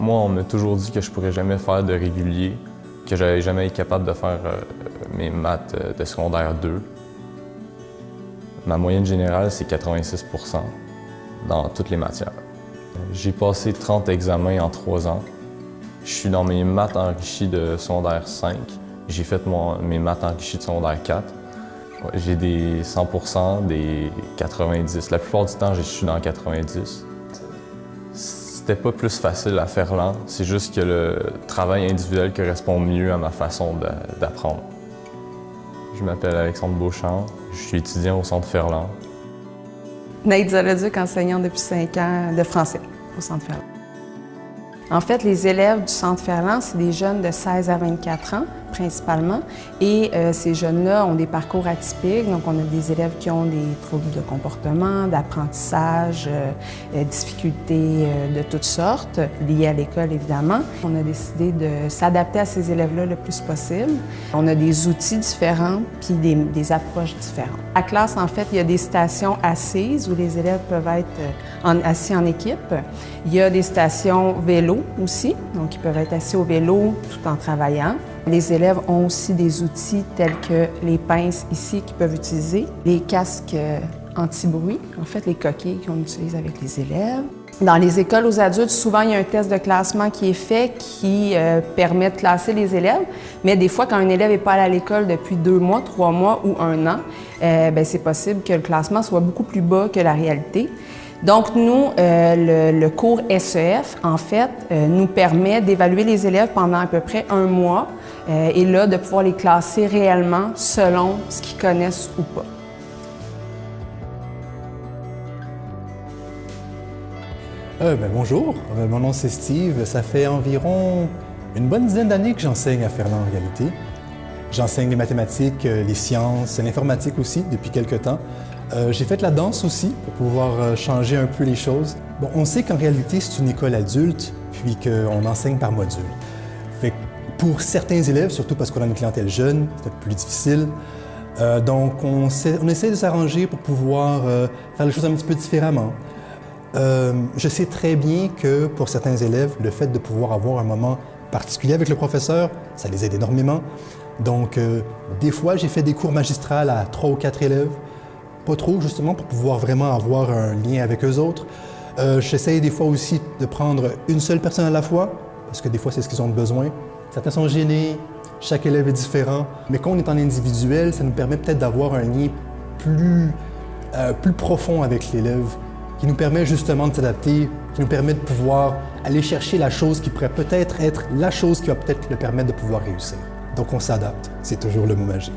Moi, on m'a toujours dit que je pourrais jamais faire de régulier, que j'allais jamais être capable de faire mes maths de secondaire 2. Ma moyenne générale, c'est 86 % dans toutes les matières. J'ai passé 30 examens en 3 ans. Je suis dans mes maths enrichies de secondaire 5. J'ai fait mes maths enrichies de secondaire 4. J'ai des 100 %, des 90. La plupart du temps, je suis dans 90. C'était pas plus facile à Ferland, c'est juste que le travail individuel correspond mieux à ma façon d'apprendre. Je m'appelle Alexandre Beauchamp, je suis étudiant au Centre Ferland. Naïd Zoloduc, enseignant depuis 5 ans de français au Centre Ferland. En fait, les élèves du Centre Ferland, c'est des jeunes de 16 à 24 ans, principalement. Et ces jeunes-là ont des parcours atypiques. Donc, on a des élèves qui ont des troubles de comportement, d'apprentissage, difficultés de toutes sortes, liées à l'école, évidemment. On a décidé de s'adapter à ces élèves-là le plus possible. On a des outils différents, puis des approches différentes. À la classe, en fait, il y a des stations assises où les élèves peuvent être assis en équipe. Il y a des stations vélo aussi, donc ils peuvent être assis au vélo tout en travaillant. Les élèves ont aussi des outils tels que les pinces ici qu'ils peuvent utiliser, les casques anti-bruit, en fait les coquilles qu'on utilise avec les élèves. Dans les écoles aux adultes, souvent il y a un test de classement qui est fait qui permet de classer les élèves, mais des fois quand un élève n'est pas allé à l'école depuis 2 mois, 3 mois ou 1 an, c'est possible que le classement soit beaucoup plus bas que la réalité. Donc, nous, le cours SEF, en fait, nous permet d'évaluer les élèves pendant à peu près 1 mois et là, de pouvoir les classer réellement selon ce qu'ils connaissent ou pas. Bonjour, mon nom c'est Steve. Ça fait environ une bonne dizaine d'années que j'enseigne à Ferland en réalité. J'enseigne les mathématiques, les sciences, l'informatique aussi depuis quelques temps. J'ai fait la danse aussi pour pouvoir changer un peu les choses. Bon, on sait qu'en réalité, c'est une école adulte, puis qu'on enseigne par module. Fait que pour certains élèves, surtout parce qu'on a une clientèle jeune, c'est un peu plus difficile. Donc, on essaie de s'arranger pour pouvoir faire les choses un petit peu différemment. Je sais très bien que pour certains élèves, le fait de pouvoir avoir un moment particulier avec le professeur, ça les aide énormément. Donc, des fois, j'ai fait des cours magistrales à 3 ou 4 élèves. Pas trop, justement, pour pouvoir vraiment avoir un lien avec eux autres. J'essaie des fois aussi de prendre une seule personne à la fois, parce que des fois, c'est ce qu'ils ont besoin. Certains sont gênés, chaque élève est différent. Mais quand on est en individuel, ça nous permet peut-être d'avoir un lien plus profond avec l'élève, qui nous permet justement de s'adapter, qui nous permet de pouvoir aller chercher la chose qui pourrait peut-être être la chose qui va peut-être le permettre de pouvoir réussir. Donc on s'adapte, c'est toujours le mot magique.